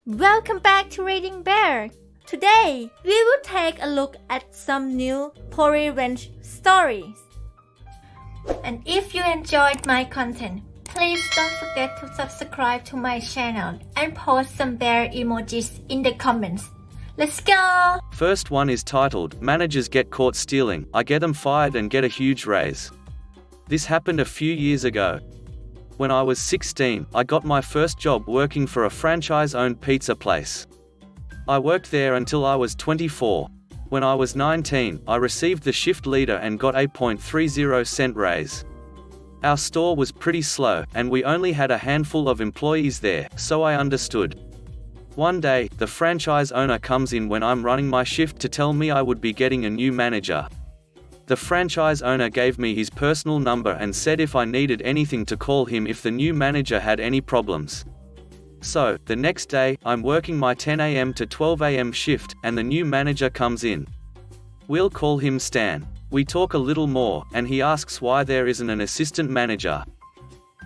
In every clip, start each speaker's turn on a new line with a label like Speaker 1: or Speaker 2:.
Speaker 1: Welcome back to ReadingBear. Today, we will take a look at some new Pori Wrench stories. And if you enjoyed my content, please don't forget to subscribe to my channel and post some bear emojis in the comments. Let's go!
Speaker 2: First one is titled, Managers Get Caught Stealing, I Get Them Fired and Get a Huge Raise. This happened a few years ago. When I was 16, I got my first job working for a franchise-owned pizza place. I worked there until I was 24. When I was 19, I received the shift leader and got a 0.30 raise. Our store was pretty slow, and we only had a handful of employees there, so I understood. One day, the franchise owner comes in when I'm running my shift to tell me I would be getting a new manager. The franchise owner gave me his personal number and said if I needed anything to call him if the new manager had any problems. So, the next day, I'm working my 10 a.m. to 12 a.m. shift, and the new manager comes in. We'll call him Stan. We talk a little more, and he asks why there isn't an assistant manager.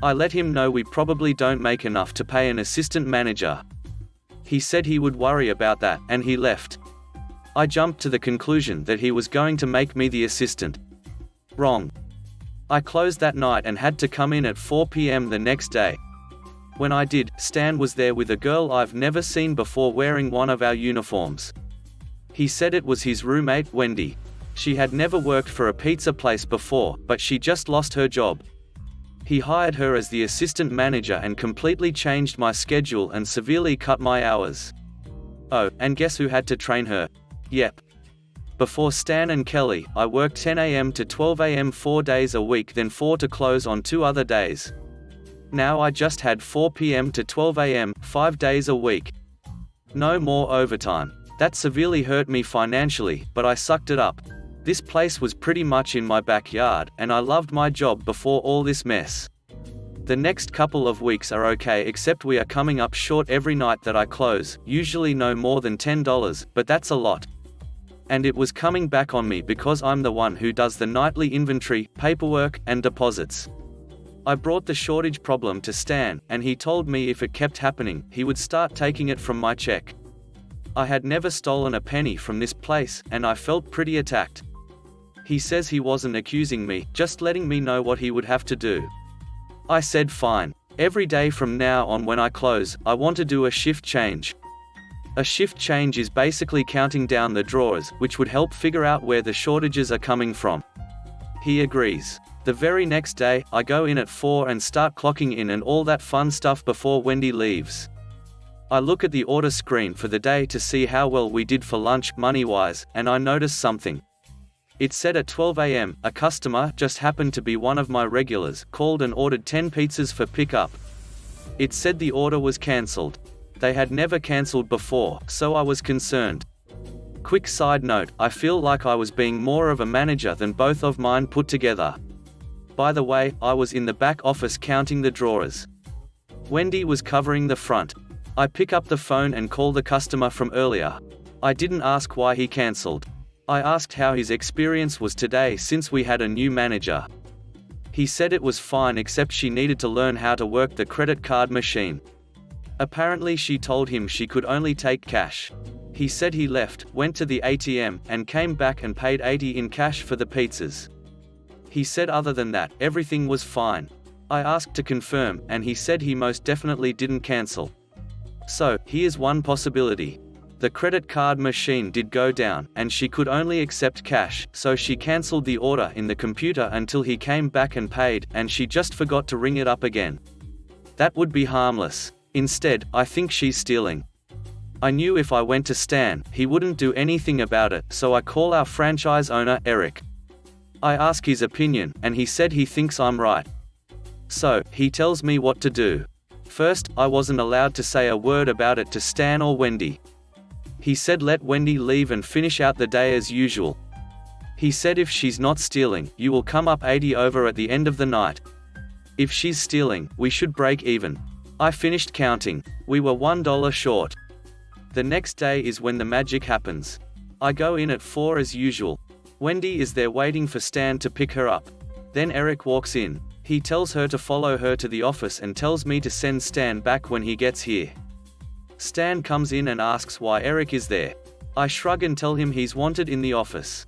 Speaker 2: I let him know we probably don't make enough to pay an assistant manager. He said he would worry about that, and he left. I jumped to the conclusion that he was going to make me the assistant. Wrong. I closed that night and had to come in at 4 p.m. the next day. When I did, Stan was there with a girl I've never seen before wearing one of our uniforms. He said it was his roommate, Wendy. She had never worked for a pizza place before, but she just lost her job. He hired her as the assistant manager and completely changed my schedule and severely cut my hours. Oh, and guess who had to train her? Yep. Before Stan and Kelly, I worked 10 a.m. to 12 a.m. 4 days a week, then 4 to close on 2 other days. Now I just had 4 p.m. to 12 a.m., 5 days a week. No more overtime. That severely hurt me financially, but I sucked it up. This place was pretty much in my backyard, and I loved my job before all this mess. The next couple of weeks are okay, except we are coming up short every night that I close, usually no more than $10, but that's a lot. And it was coming back on me because I'm the one who does the nightly inventory, paperwork, and deposits. I brought the shortage problem to Stan, and he told me if it kept happening, he would start taking it from my check. I had never stolen a penny from this place, and I felt pretty attacked. He says he wasn't accusing me, just letting me know what he would have to do. I said fine. Every day from now on when I close, I want to do a shift change. A shift change is basically counting down the drawers, which would help figure out where the shortages are coming from. He agrees. The very next day, I go in at 4 and start clocking in and all that fun stuff before Wendy leaves. I look at the order screen for the day to see how well we did for lunch, money-wise, and I notice something. It said at 12 a.m., a customer, just happened to be one of my regulars, called and ordered 10 pizzas for pickup. It said the order was cancelled. They had never cancelled before, so I was concerned. Quick side note, I feel like I was being more of a manager than both of mine put together. By the way, I was in the back office counting the drawers. Wendy was covering the front. I pick up the phone and call the customer from earlier. I didn't ask why he cancelled. I asked how his experience was today since we had a new manager. He said it was fine except she needed to learn how to work the credit card machine. Apparently she told him she could only take cash. He said he left, went to the ATM, and came back and paid $80 in cash for the pizzas. He said other than that, everything was fine. I asked to confirm, and he said he most definitely didn't cancel. So, here's one possibility. The credit card machine did go down, and she could only accept cash, so she cancelled the order in the computer until he came back and paid, and she just forgot to ring it up again. That would be harmless. Instead, I think she's stealing. I knew if I went to Stan, he wouldn't do anything about it, so I call our franchise owner, Eric. I ask his opinion, and he said he thinks I'm right. So, he tells me what to do. First, I wasn't allowed to say a word about it to Stan or Wendy. He said let Wendy leave and finish out the day as usual. He said if she's not stealing, you will come up 80 over at the end of the night. If she's stealing, we should break even. I finished counting. We were $1 short. The next day is when the magic happens. I go in at 4 as usual. Wendy is there waiting for Stan to pick her up. Then Eric walks in. He tells her to follow her to the office and tells me to send Stan back when he gets here. Stan comes in and asks why Eric is there. I shrug and tell him he's wanted in the office.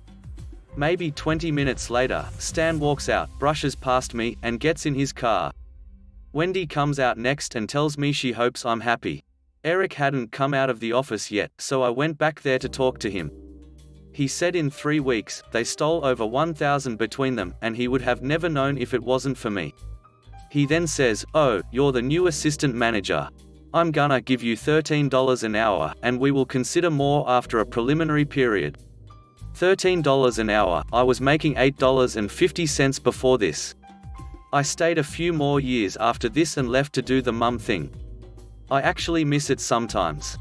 Speaker 2: Maybe 20 minutes later, Stan walks out, brushes past me, and gets in his car. Wendy comes out next and tells me she hopes I'm happy. Eric hadn't come out of the office yet, so I went back there to talk to him. He said in 3 weeks, they stole over $1,000 between them, and he would have never known if it wasn't for me. He then says, "Oh, you're the new assistant manager. I'm gonna give you $13 an hour, and we will consider more after a preliminary period." $13 an hour, I was making $8.50 before this. I stayed a few more years after this and left to do the mum thing. I actually miss it sometimes.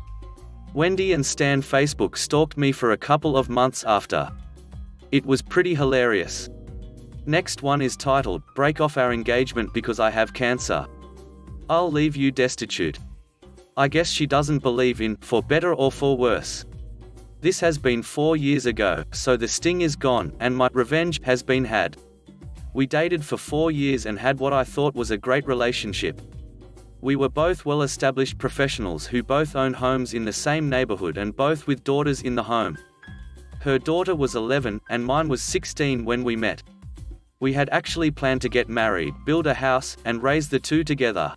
Speaker 2: Wendy and Stan Facebook stalked me for a couple of months after. It was pretty hilarious. Next one is titled, "Break off our engagement because I have cancer. I'll leave you destitute." I guess she doesn't believe in, for better or for worse. This has been 4 years ago, so the sting is gone, and my revenge has been had. We dated for 4 years and had what I thought was a great relationship. We were both well-established professionals who both owned homes in the same neighborhood and both with daughters in the home. Her daughter was 11, and mine was 16 when we met. We had actually planned to get married, build a house, and raise the two together.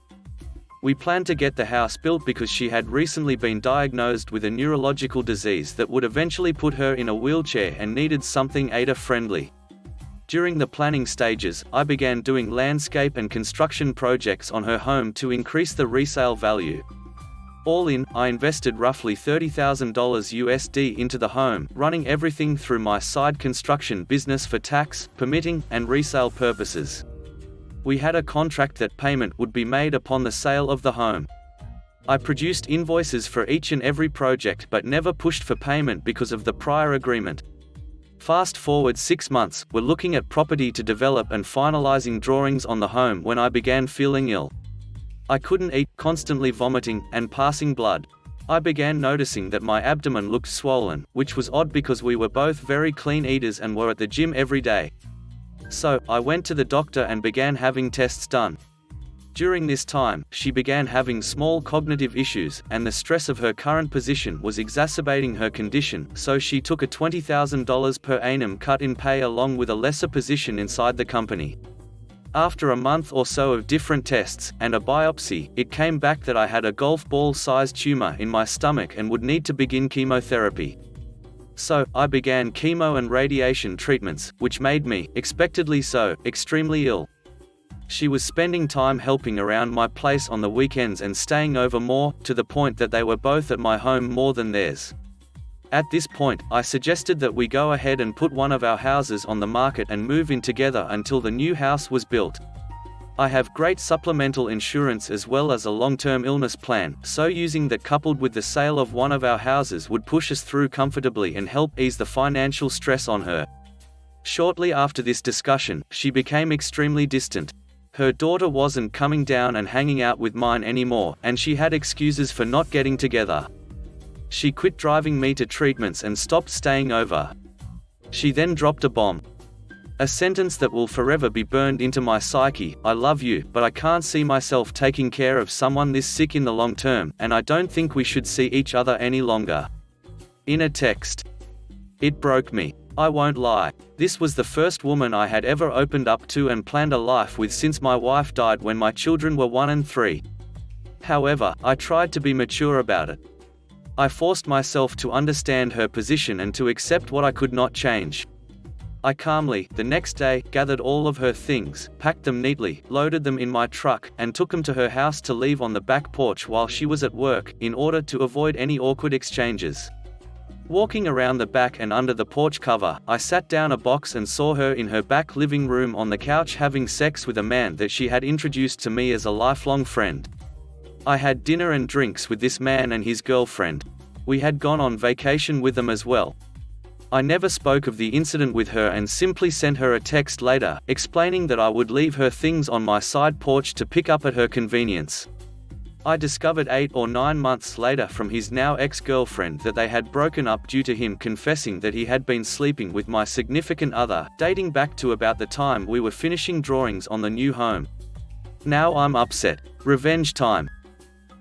Speaker 2: We planned to get the house built because she had recently been diagnosed with a neurological disease that would eventually put her in a wheelchair and needed something ADA-friendly. During the planning stages, I began doing landscape and construction projects on her home to increase the resale value. All in, I invested roughly $30,000 USD into the home, running everything through my side construction business for tax, permitting, and resale purposes. We had a contract that payment would be made upon the sale of the home. I produced invoices for each and every project but never pushed for payment because of the prior agreement. Fast forward 6 months, we're looking at property to develop and finalizing drawings on the home when I began feeling ill. I couldn't eat, constantly vomiting, and passing blood. I began noticing that my abdomen looked swollen, which was odd because we were both very clean eaters and were at the gym every day. So, I went to the doctor and began having tests done. During this time, she began having small cognitive issues, and the stress of her current position was exacerbating her condition, so she took a $20,000 per annum cut in pay along with a lesser position inside the company. After a month or so of different tests, and a biopsy, it came back that I had a golf ball-sized tumor in my stomach and would need to begin chemotherapy. So, I began chemo and radiation treatments, which made me, expectedly so, extremely ill. She was spending time helping around my place on the weekends and staying over more, to the point that they were both at my home more than theirs. At this point, I suggested that we go ahead and put one of our houses on the market and move in together until the new house was built. I have great supplemental insurance as well as a long-term illness plan, so using that coupled with the sale of one of our houses would push us through comfortably and help ease the financial stress on her. Shortly after this discussion, she became extremely distant. Her daughter wasn't coming down and hanging out with mine anymore, and she had excuses for not getting together. She quit driving me to treatments and stopped staying over. She then dropped a bomb. A sentence that will forever be burned into my psyche: "I love you, but I can't see myself taking care of someone this sick in the long term, and I don't think we should see each other any longer." In a text. It broke me. I won't lie. This was the first woman I had ever opened up to and planned a life with since my wife died when my children were 1 and 3. However, I tried to be mature about it. I forced myself to understand her position and to accept what I could not change. I calmly, the next day, gathered all of her things, packed them neatly, loaded them in my truck, and took them to her house to leave on the back porch while she was at work, in order to avoid any awkward exchanges. Walking around the back and under the porch cover, I sat down a box and saw her in her back living room on the couch having sex with a man that she had introduced to me as a lifelong friend. I had dinner and drinks with this man and his girlfriend. We had gone on vacation with them as well. I never spoke of the incident with her and simply sent her a text later, explaining that I would leave her things on my side porch to pick up at her convenience. I discovered 8 or 9 months later from his now ex-girlfriend that they had broken up due to him confessing that he had been sleeping with my significant other, dating back to about the time we were finishing drawings on the new home. Now I'm upset. Revenge time.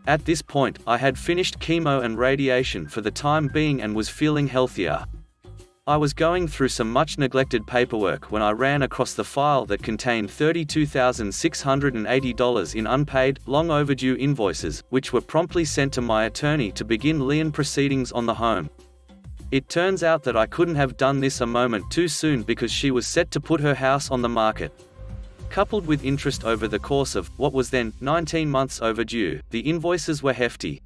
Speaker 2: At this point, I had finished chemo and radiation for the time being and was feeling healthier. I was going through some much neglected paperwork when I ran across the file that contained $32,680 in unpaid, long overdue invoices, which were promptly sent to my attorney to begin lien proceedings on the home. It turns out that I couldn't have done this a moment too soon because she was set to put her house on the market. Coupled with interest over the course of what was then 19 months overdue, the invoices were hefty.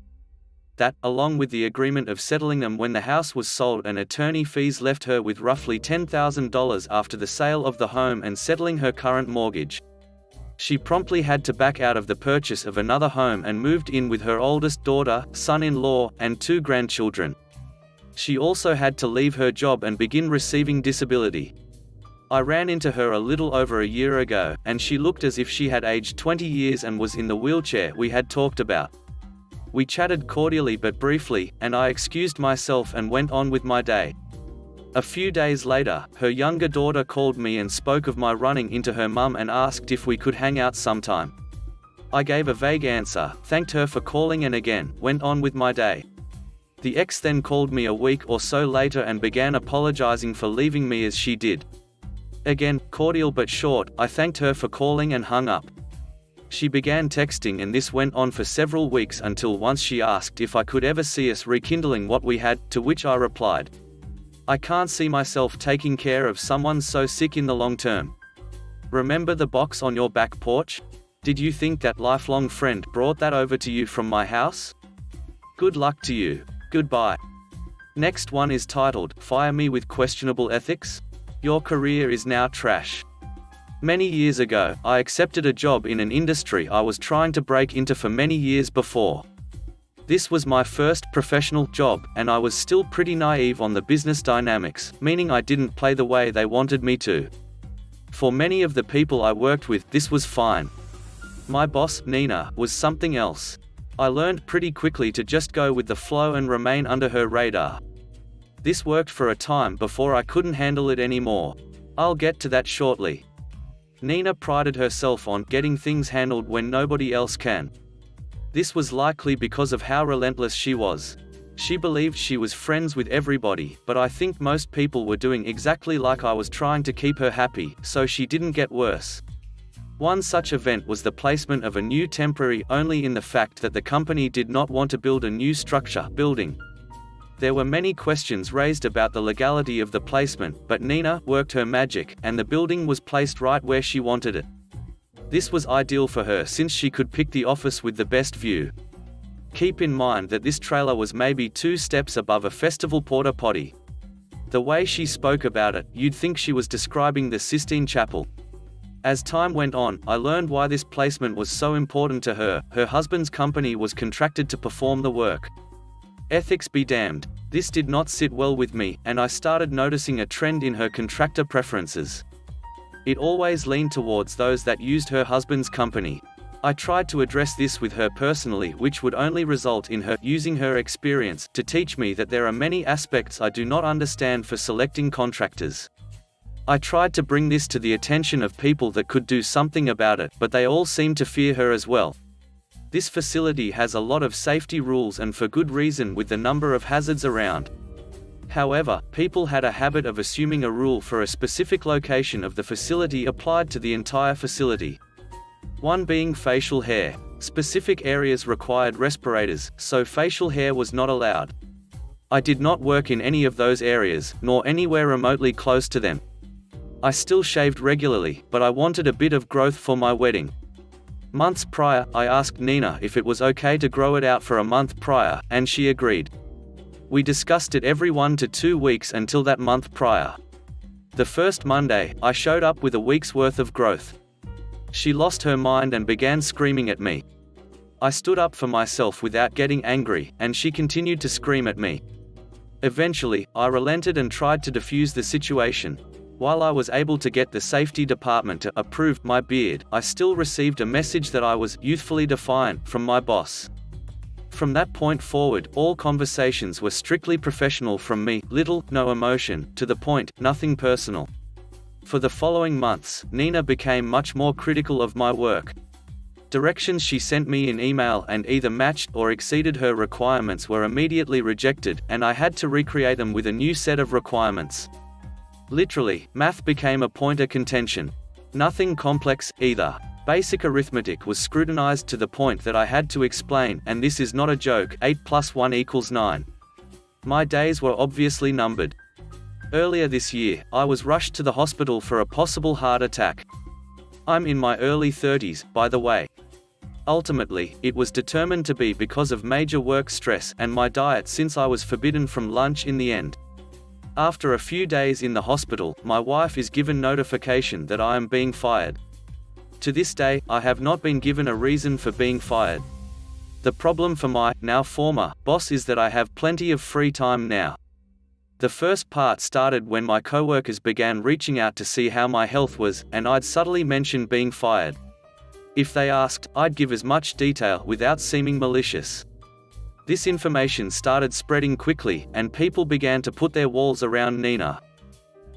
Speaker 2: That, along with the agreement of settling them when the house was sold and attorney fees, left her with roughly $10,000 after the sale of the home and settling her current mortgage. She promptly had to back out of the purchase of another home and moved in with her oldest daughter, son-in-law, and 2 grandchildren. She also had to leave her job and begin receiving disability. I ran into her a little over a year ago, and she looked as if she had aged 20 years and was in the wheelchair we had talked about. We chatted cordially but briefly, and I excused myself and went on with my day. A few days later, her younger daughter called me and spoke of my running into her mum and asked if we could hang out sometime. I gave a vague answer, thanked her for calling and again, went on with my day. The ex then called me a week or so later and began apologizing for leaving me as she did. Again, cordial but short, I thanked her for calling and hung up. She began texting and this went on for several weeks until once she asked if I could ever see us rekindling what we had, to which I replied, "I can't see myself taking care of someone so sick in the long term. Remember the box on your back porch? Did you think that lifelong friend brought that over to you from my house? Good luck to you. Goodbye." Next one is titled, "Fire Me with Questionable Ethics? Your career is now trash." Many years ago, I accepted a job in an industry I was trying to break into for many years before. This was my first professional job, and I was still pretty naive on the business dynamics, meaning I didn't play the way they wanted me to. For many of the people I worked with, this was fine. My boss, Nina, was something else. I learned pretty quickly to just go with the flow and remain under her radar. This worked for a time before I couldn't handle it anymore. I'll get to that shortly. Nina prided herself on getting things handled when nobody else can. This was likely because of how relentless she was. She believed she was friends with everybody, but I think most people were doing exactly like I was, trying to keep her happy, so she didn't get worse. One such event was the placement of a new temporary only in the fact that the company did not want to build a new structure building. There were many questions raised about the legality of the placement, but Nina worked her magic, and the building was placed right where she wanted it. This was ideal for her since she could pick the office with the best view. Keep in mind that this trailer was maybe 2 steps above a festival porta potty. The way she spoke about it, you'd think she was describing the Sistine Chapel. As time went on, I learned why this placement was so important to her. Her husband's company was contracted to perform the work. Ethics be damned. This did not sit well with me, and I started noticing a trend in her contractor preferences. It always leaned towards those that used her husband's company. I tried to address this with her personally, which would only result in her using her experience to teach me that there are many aspects I do not understand for selecting contractors. I tried to bring this to the attention of people that could do something about it, but they all seemed to fear her as well. This facility has a lot of safety rules, and for good reason, with the number of hazards around. However, people had a habit of assuming a rule for a specific location of the facility applied to the entire facility. One being facial hair. Specific areas required respirators, so facial hair was not allowed. I did not work in any of those areas, nor anywhere remotely close to them. I still shaved regularly, but I wanted a bit of growth for my wedding. Months prior, I asked Nina if it was okay to grow it out for a month prior, and she agreed. We discussed it every 1 to 2 weeks until that month prior. The first Monday, I showed up with a week's worth of growth. She lost her mind and began screaming at me. I stood up for myself without getting angry, and she continued to scream at me. Eventually, I relented and tried to defuse the situation. While I was able to get the safety department to approve my beard, I still received a message that I was youthfully defiant from my boss. From that point forward, all conversations were strictly professional from me, little, no emotion, to the point, nothing personal. For the following months, Nina became much more critical of my work. Directions she sent me in email and either matched or exceeded her requirements were immediately rejected, and I had to recreate them with a new set of requirements. Literally, math became a point of contention. Nothing complex, either. Basic arithmetic was scrutinized to the point that I had to explain, and this is not a joke, 8 + 1 = 9. My days were obviously numbered. Earlier this year, I was rushed to the hospital for a possible heart attack. I'm in my early 30s, by the way. Ultimately, it was determined to be because of major work stress and my diet, since I was forbidden from lunch in the end. After a few days in the hospital, my wife is given notification that I am being fired. To this day, I have not been given a reason for being fired. The problem for my, now former, boss is that I have plenty of free time now. The first part started when my coworkers began reaching out to see how my health was, and I'd subtly mention being fired. If they asked, I'd give as much detail without seeming malicious. This information started spreading quickly, and people began to put their walls around Nina.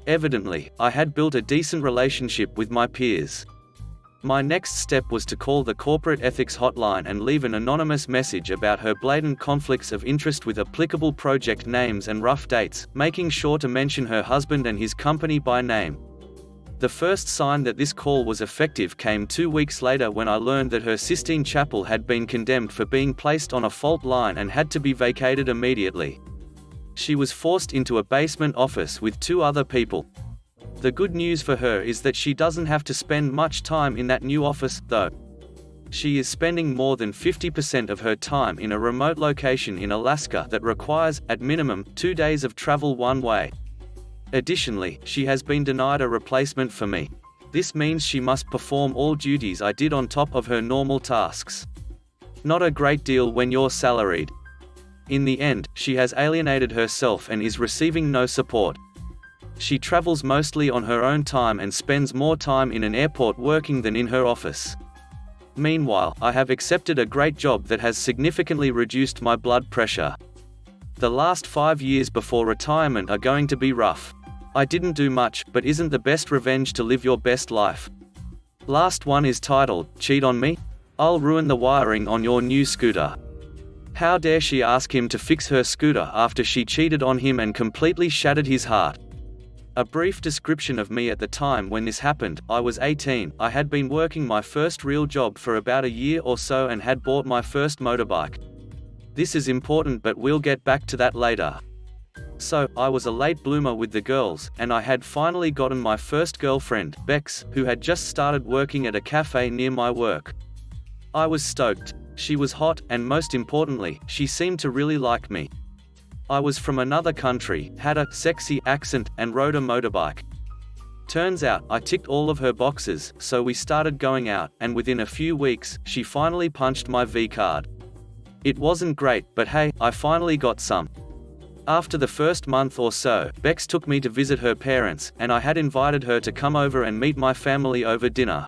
Speaker 2: Evidently, I had built a decent relationship with my peers. My next step was to call the corporate ethics hotline and leave an anonymous message about her blatant conflicts of interest with applicable project names and rough dates, making sure to mention her husband and his company by name. The first sign that this call was effective came 2 weeks later when I learned that her Sistine Chapel had been condemned for being placed on a fault line and had to be vacated immediately. She was forced into a basement office with 2 other people. The good news for her is that she doesn't have to spend much time in that new office, though. She is spending more than 50% of her time in a remote location in Alaska that requires, at minimum, 2 days of travel one way. Additionally, she has been denied a replacement for me. This means she must perform all duties I did on top of her normal tasks. Not a great deal when you're salaried. In the end, she has alienated herself and is receiving no support. She travels mostly on her own time and spends more time in an airport working than in her office. Meanwhile, I have accepted a great job that has significantly reduced my blood pressure. The last 5 years before retirement are going to be rough. I didn't do much, but isn't the best revenge to live your best life? Last one is titled, Cheat on Me? I'll ruin the wiring on your new scooter. How dare she ask him to fix her scooter after she cheated on him and completely shattered his heart. A brief description of me at the time when this happened: I was 18, I had been working my first real job for about a year or so and had bought my first motorbike. This is important, but we'll get back to that later. So, I was a late bloomer with the girls, and I had finally gotten my first girlfriend, Bex, who had just started working at a cafe near my work. I was stoked. She was hot, and most importantly, she seemed to really like me. I was from another country, had a sexy accent, and rode a motorbike. Turns out, I ticked all of her boxes, so we started going out, and within a few weeks, she finally punched my V-card. It wasn't great, but hey, I finally got some. After the first month or so, Bex took me to visit her parents, and I had invited her to come over and meet my family over dinner.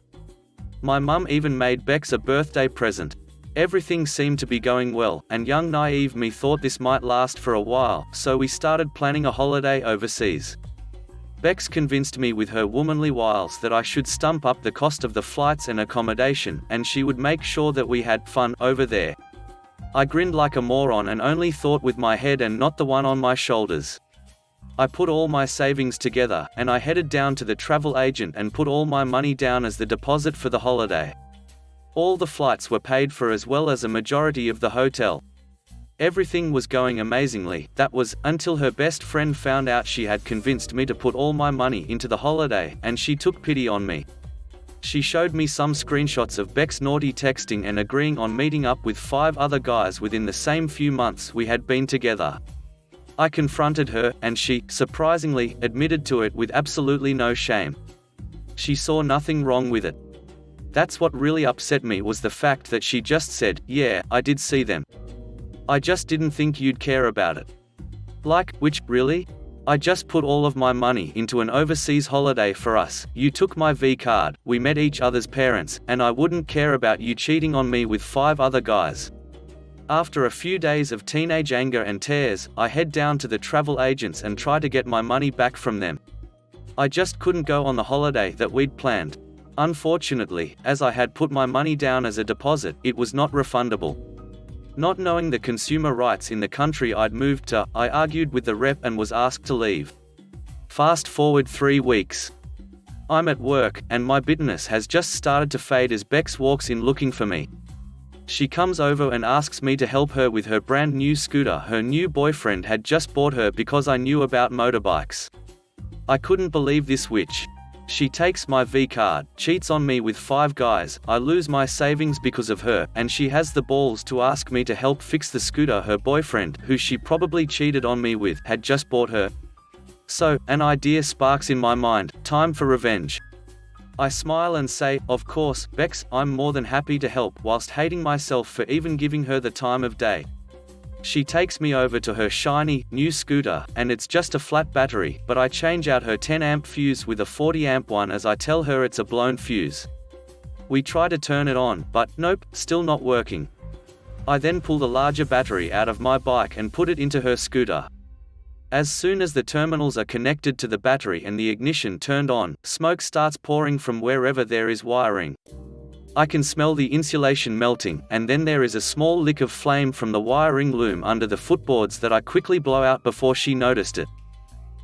Speaker 2: My mum even made Bex a birthday present. Everything seemed to be going well, and young naive me thought this might last for a while, so we started planning a holiday overseas. Bex convinced me with her womanly wiles that I should stump up the cost of the flights and accommodation, and she would make sure that we had fun over there. I grinned like a moron and only thought with my head and not the one on my shoulders. I put all my savings together, and I headed down to the travel agent and put all my money down as the deposit for the holiday. All the flights were paid for as well as a majority of the hotel. Everything was going amazingly, that was, until her best friend found out she had convinced me to put all my money into the holiday, and she took pity on me. She showed me some screenshots of Bex naughty texting and agreeing on meeting up with 5 other guys within the same few months we had been together. I confronted her, and she, surprisingly, admitted to it with absolutely no shame. She saw nothing wrong with it. That's what really upset me, was the fact that she just said, "Yeah, I did see them. I just didn't think you'd care about it." Like, which, really? I just put all of my money into an overseas holiday for us, you took my V-card, we met each other's parents, and I wouldn't care about you cheating on me with 5 other guys. After a few days of teenage anger and tears, I head down to the travel agents and try to get my money back from them. I just couldn't go on the holiday that we'd planned. Unfortunately, as I had put my money down as a deposit, it was not refundable. Not knowing the consumer rights in the country I'd moved to, I argued with the rep and was asked to leave. Fast forward 3 weeks. I'm at work, and my bitterness has just started to fade as Bex walks in looking for me. She comes over and asks me to help her with her brand new scooter her new boyfriend had just bought her because I knew about motorbikes. I couldn't believe this witch. She takes my V-card, cheats on me with 5 guys, I lose my savings because of her, and she has the balls to ask me to help fix the scooter her boyfriend, who she probably cheated on me with, had just bought her. So, an idea sparks in my mind: time for revenge. I smile and say, "Of course, Bex, I'm more than happy to help," whilst hating myself for even giving her the time of day. She takes me over to her shiny, new scooter, and it's just a flat battery, but I change out her 10-amp fuse with a 40-amp one as I tell her it's a blown fuse. We try to turn it on, but nope, still not working. I then pull the larger battery out of my bike and put it into her scooter. As soon as the terminals are connected to the battery and the ignition turned on, smoke starts pouring from wherever there is wiring. I can smell the insulation melting, and then there is a small lick of flame from the wiring loom under the footboards that I quickly blow out before she noticed it.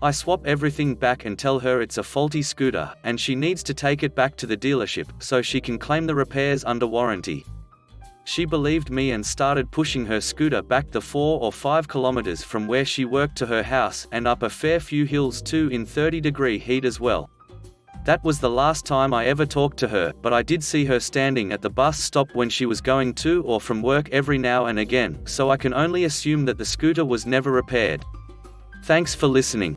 Speaker 2: I swap everything back and tell her it's a faulty scooter, and she needs to take it back to the dealership, so she can claim the repairs under warranty. She believed me and started pushing her scooter back the 4 or 5 kilometers from where she worked to her house, and up a fair few hills too in 30-degree heat as well. That was the last time I ever talked to her, but I did see her standing at the bus stop when she was going to or from work every now and again, so I can only assume that the scooter was never repaired. Thanks for listening.